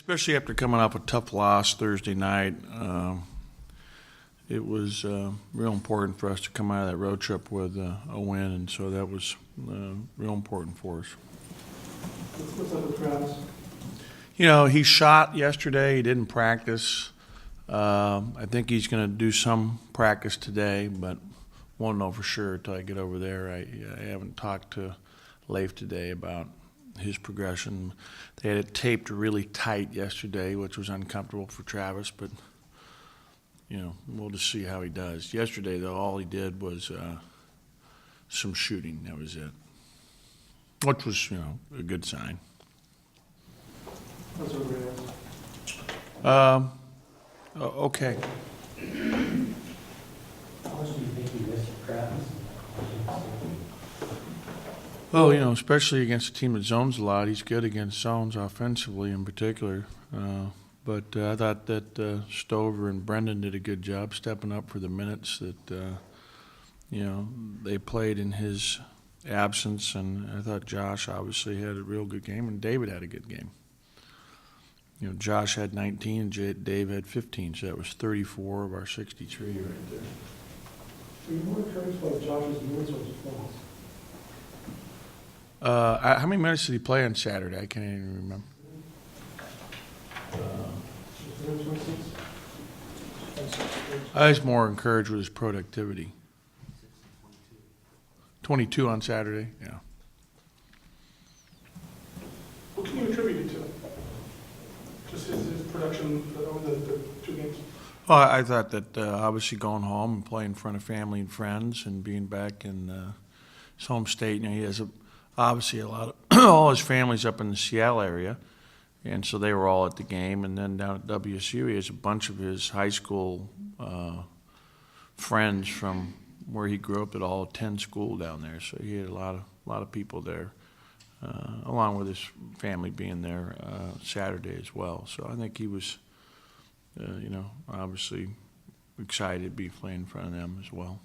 especially after coming off a tough loss Thursday night. It was real important for us to come out of that road trip with a win, and so that was real important for us. What's up with Travis? You know, he shot yesterday. He didn't practice. I think he's going to do some practice today, but won't know for sure until I get over there. I haven't talked to Leif today about his progression. They had it taped really tight yesterday, which was uncomfortable for Travis, but you know, we'll just see how he does. Yesterday, though, all he did was some shooting. That was it, which was, you know, a good sign. How's everybody else? Okay. How much do you think you missed Travis? Well, you know, especially against a team that zones a lot, he's good against zones offensively in particular. But I thought that Stover and Brendan did a good job stepping up for the minutes that, you know, they played in his absence. And I thought Josh obviously had a real good game, and David had a good game. You know, Josh had 19 and Dave had 15, so that was 34 of our 63 right there. Were you more encouraged by Josh's minutes or his performance? How many minutes did he play on Saturday? I can't even remember. I was more encouraged with his productivity. 22 on Saturday, yeah. What can you attribute it to? Just his production over the 2 games? Well, I thought that obviously going home and playing in front of family and friends and being back in his home state, you know, he has obviously a lot of all his family's up in the Seattle area, and so they were all at the game. And then down at WSU, he has a bunch of his high school friends from where he grew up that all attend school down there. So he had a lot of people there, along with his family being there Saturday as well. So I think he was, you know, obviously excited to be playing in front of them as well.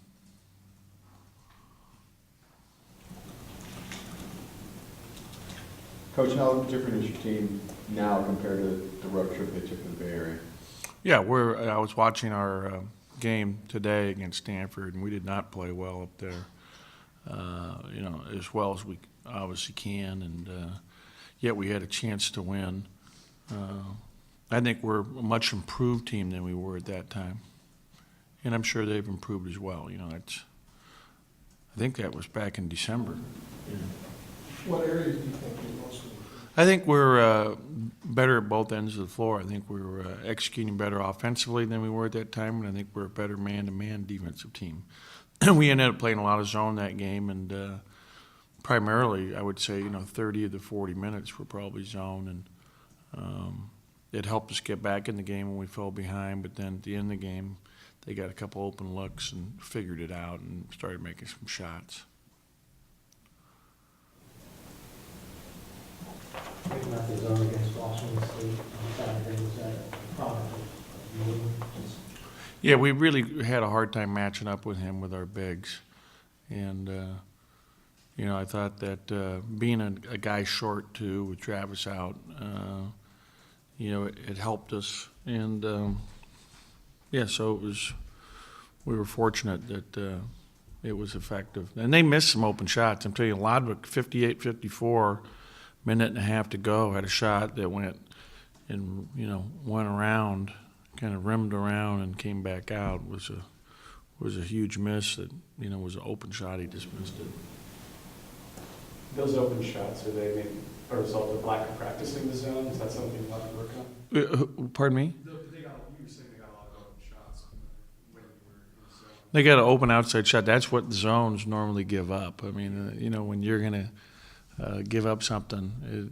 Coach, how different is your team now compared to the road trip they took to the Bay Area? Yeah, I was watching our game today against Stanford, and we did not play well up there, you know, as well as we obviously can, and yet we had a chance to win. I think we're a much improved team than we were at that time, and I'm sure they've improved as well. You know, I think that was back in December. Yeah. What areas do you think you're most improved? I think we're better at both ends of the floor. I think we were executing better offensively than we were at that time, and I think we're a better man-to-man defensive team. We ended up playing a lot of zone that game, and primarily, I would say, you know, 30 of the 40 minutes were probably zone, and it helped us get back in the game when we fell behind. But then at the end of the game, they got a couple open looks and figured it out and started making some shots. Picking up the zone against Washington State on Saturday, was that a product of movement? Yeah, we really had a hard time matching up with him with our bigs. And, you know, I thought that being a guy short, too, with Travis out, you know, it helped us. And, yeah, so we were fortunate that it was effective. And they missed some open shots. I'm telling you, Lodwick, 58-54, minute and a half to go, had a shot that went and, you know, went around, kind of rimmed around and came back out. Was a huge miss that, you know, was an open shot. He just missed it. Those open shots, are they maybe a result of lack of practicing the zone? Is that something you have to work on? Pardon me? You were saying they got a lot of open shots when you were in the zone. They got an open outside shot. That's what the zones normally give up. I mean, you know, when you're going to give up something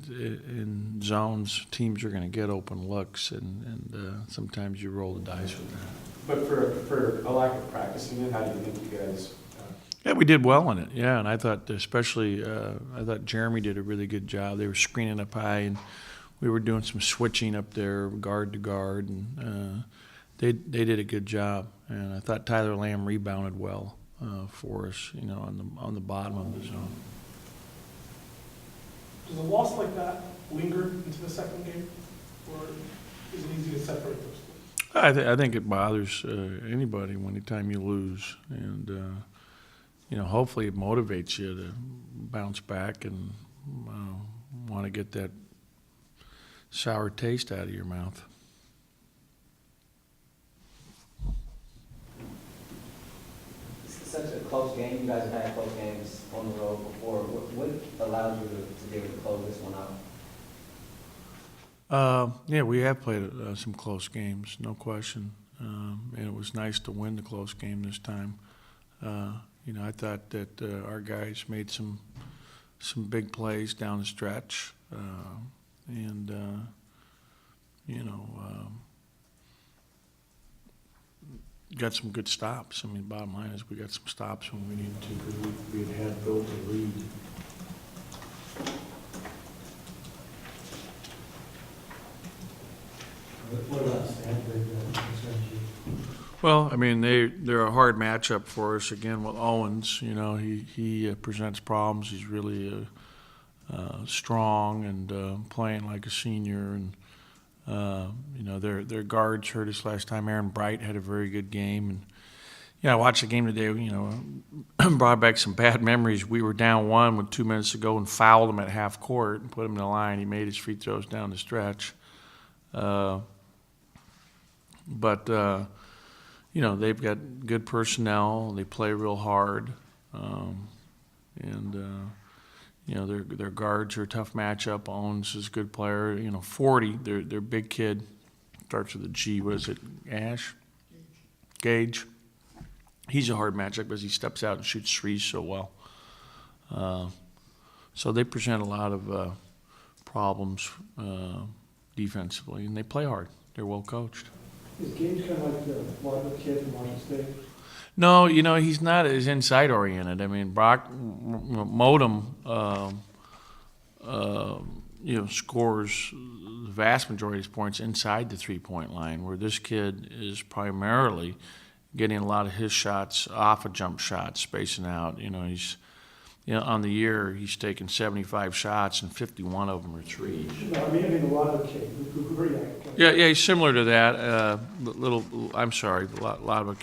in zones, teams are going to get open looks, and sometimes you roll the dice with that. But for a lack of practicing it, how do you think you guys? Yeah, we did well in it. Yeah, and I thought especially I thought Jeremy did a really good job. They were screening up high, and we were doing some switching up there, guard to guard, and they did a good job. And I thought Tyler Lamb rebounded well for us, you know, on the bottom of the zone. Does a loss like that linger into the second game? Or is it easy to separate those things? I think it bothers anybody anytime you lose, and hopefully it motivates you to bounce back and want to get that sour taste out of your mouth. It's such a close game. You guys have had close games on the road before. What allowed you to be able to close this one out? Yeah, we have played some close games, no question. And it was nice to win the close game this time. I thought that our guys made some big plays down the stretch, and got some good stops. I mean, bottom line is we got some stops when we needed to, because we had built a lead. What about Stanford concerns you? Well, I mean, they're a hard matchup for us again with Owens. He presents problems. He's really strong and playing like a senior. And their guards hurt us last time. Aaron Bright had a very good game. And I watched the game today. Brought back some bad memories. We were down 1 with 2 minutes to go and fouled him at half court and put him in the line. He made his free throws down the stretch. But they've got good personnel. They play real hard, their guards are a tough matchup. Owens is a good player. 40, their big kid, starts with a G. What is it? Gage. He's a hard matchup because he steps out and shoots threes so well. So they present a lot of problems defensively, and they play hard. They're well coached. Is Gage kind of like the Martin kid from Washington State? No, he's not as inside oriented. I mean, Brock Modem, scores the vast majority of his points inside the 3-point line, where this kid is primarily getting a lot of his shots off of jump shots, spacing out. He's on the year he's taken 75 shots and 51 of them are threes. No, I mean a lot of the kid. Yeah, he's similar to that.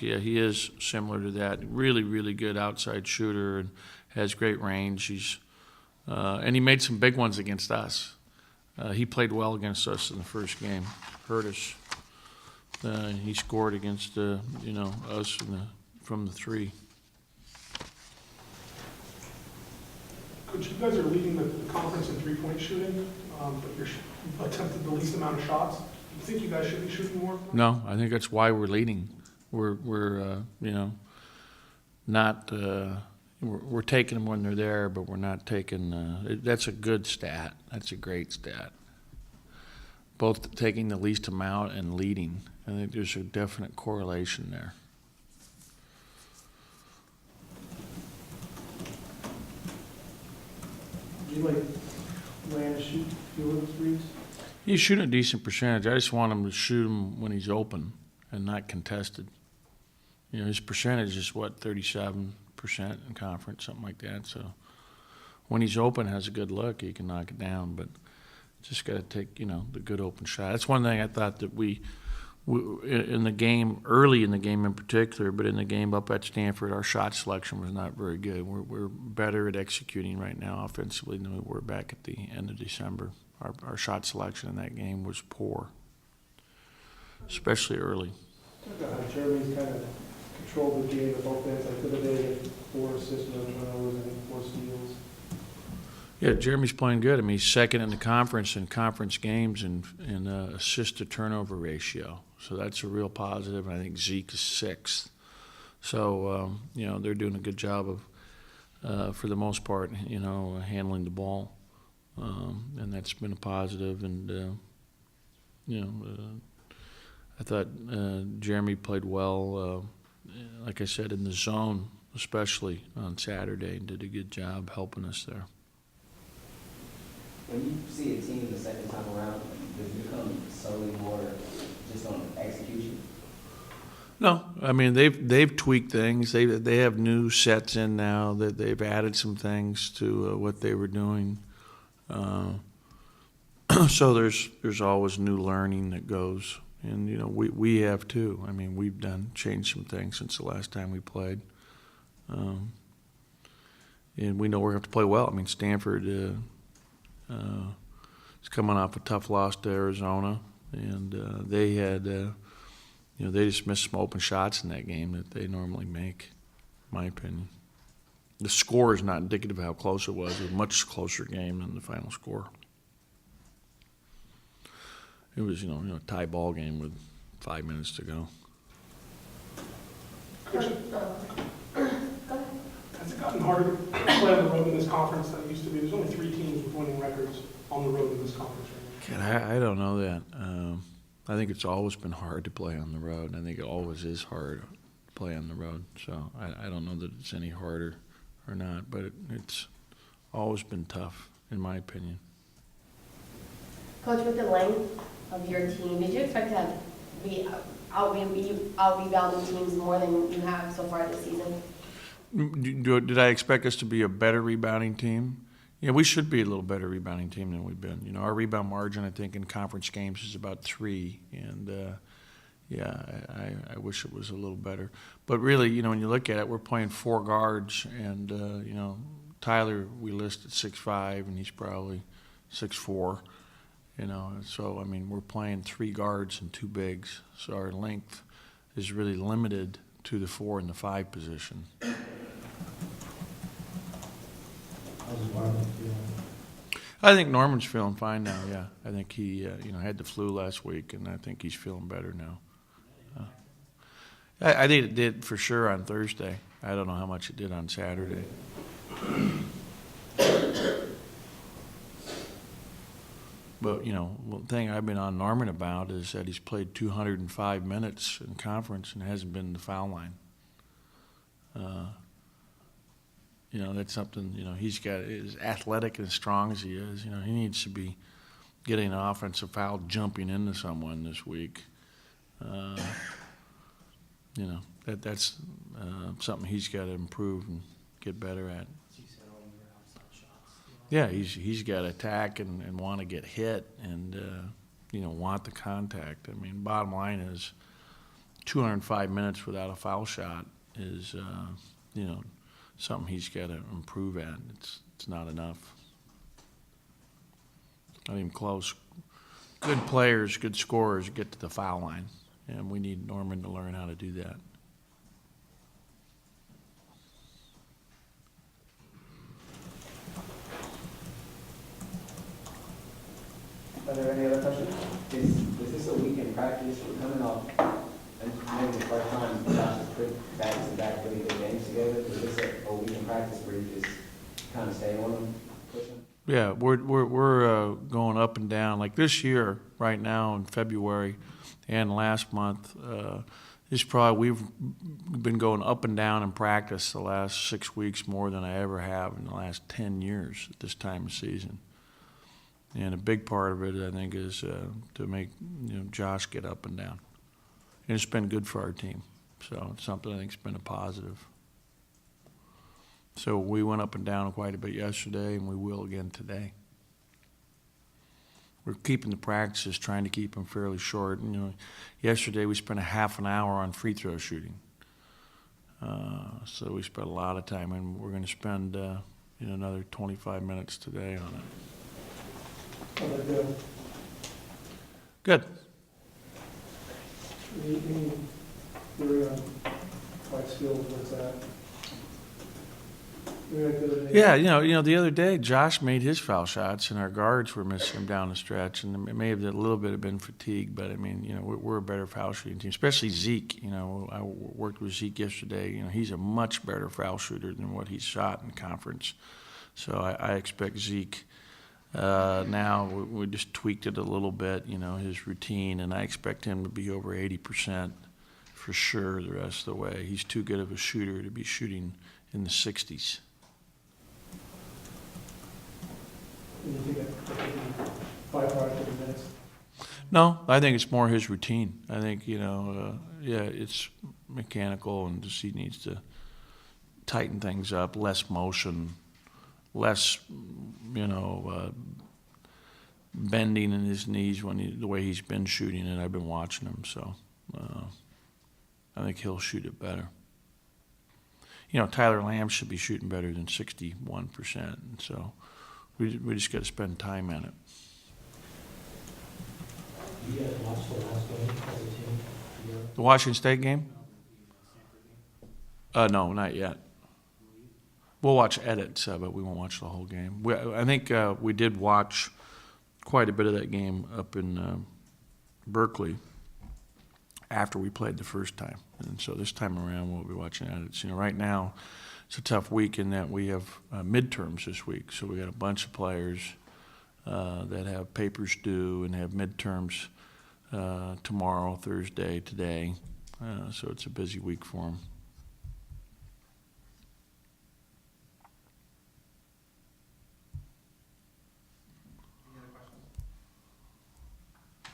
Yeah, he is similar to that. Really, really good outside shooter and has great range. And he made some big ones against us. He played well against us in the first game. Hurt us. He scored against us from the 3. Coach, you guys are leading the conference in 3-point shooting, but you've attempted the least amount of shots. Do you think you guys should be shooting more? No, I think that's why we're leading. We're not. We're taking them when they're there, but we're not taking. That's a good stat. That's a great stat. Both taking the least amount and leading. I think there's a definite correlation there. Do you Land to shoot fewer threes? He's shooting a decent percentage. I just want him to shoot them when he's open and not contested. His percentage is 37% in conference, something like that. So when he's open, has a good look, he can knock it down. But just got to take the good open shot. That's one thing I thought that we in the game, early in the game in particular, but in the game up at Stanford, our shot selection was not very good. We're better at executing right now offensively than we were back at the end of December. Our shot selection in that game was poor, especially early. Talk about how Jeremy's kind of controlled the game of offense. Like the other day, 4 assists, no turnovers, and 4 steals. Yeah, Jeremy's playing good. I mean, he's second in the conference in conference games in assist to turnover ratio. So that's a real positive. And I think Zeke is 6th. So, they're doing a good job of, for the most part, handling the ball. And that's been a positive. And, I thought Jeremy played well, like I said, in the zone, especially on Saturday, and did a good job helping us there. When you see a team the second time around, does it become solely more just on execution? No, I mean they've tweaked things. They have new sets in now that they've added some things to what they were doing. So there's always new learning that goes, and we have too. I mean, we've changed some things since the last time we played, and we know we're going to have to play well. I mean, Stanford is coming off a tough loss to Arizona, and they had they just missed some open shots in that game that they normally make, in my opinion. The score is not indicative of how close it was. It was a much closer game than the final score. It was, a tie ball game with 5 minutes to go. Coach, has it gotten harder to play on the road in this conference than it used to be? There's only 3 teams with winning records on the road in this conference right now. God, I don't know that. I think it's always been hard to play on the road. I think it always is hard to play on the road. So I don't know that it's any harder or not, but it's always been tough, in my opinion. Coach, with the length of your team, did you expect to be out-rebounding teams more than you have so far this season? Did I expect us to be a better rebounding team? Yeah, we should be a little better rebounding team than we've been. Our rebound margin, I think, in conference games is about 3, and I wish it was a little better. But really, when you look at it, we're playing 4 guards, and Tyler we list at 6'5", and he's probably 6'4". So I mean, we're playing 3 guards and 2 bigs, so our length is really limited to the 4 and the 5 position. How's Marvin feeling? I think Norman's feeling fine now. Yeah, I think he had the flu last week, and I think he's feeling better now. I think it did for sure on Thursday. I don't know how much it did on Saturday. But, one thing I've been on Norman about is that he's played 205 minutes in conference and hasn't been in the foul line. That's something, he's got, as athletic and as strong as he is, he needs to be getting an offensive foul jumping into someone this week. That's something he's got to improve and get better at. Yeah, he's got to attack and want to get hit and, want the contact. I mean, bottom line is 205 minutes without a foul shot is, something he's got to improve at. It's not enough. Not even close. Good players, good scorers get to the foul line, and we need Norman to learn how to do that. Are there any other questions? Is this a week in practice? We're coming off, and maybe the first time Josh has put back-to-back really good games together. Is this a week in practice where you just kind of stay on them, push them? Yeah, we're going up and down. Like this year, right now in February, and last month, we've been going up and down in practice the last 6 weeks more than I ever have in the last 10 years at this time of season. And a big part of it, I think, is to make Josh get up and down. And it's been good for our team. So it's something I think has been a positive. So we went up and down quite a bit yesterday, and we will again today. We're keeping the practices, trying to keep them fairly short. Yesterday we spent a half an hour on free throw shooting. So we spent a lot of time, and we're going to spend another 25 minutes today on it. How'd that go? Good. You're quite skilled. What's that? Yeah, the other day Josh made his foul shots, and our guards were missing him down the stretch, and it may have a little bit have been fatigue, but I mean, we're a better foul shooting team, especially Zeke. I worked with Zeke yesterday. He's a much better foul shooter than what he's shot in conference, so I expect Zeke. Now we just tweaked it a little bit, his routine, and I expect him to be over 80% for sure the rest of the way. He's too good of a shooter to be shooting in the 60s. You think that byproduct of the minutes? No, I think it's more his routine. I think, it's mechanical, and just he needs to tighten things up, less motion, less, bending in his knees the way he's been shooting it. I've been watching him, so I think he'll shoot it better. You know, Tyler Lamb should be shooting better than 61%, and so we just got to spend time on it. You guys watched the last game as a team? The Washington State game? No, not yet. We'll watch edits of it. We won't watch the whole game. I think we did watch quite a bit of that game up in Berkeley after we played the first time. And so this time around we'll be watching edits. You know, right now it's a tough week in that we have midterms this week. So we got a bunch of players that have papers due and have midterms tomorrow, Thursday, today. So it's a busy week for them.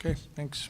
Okay, thanks.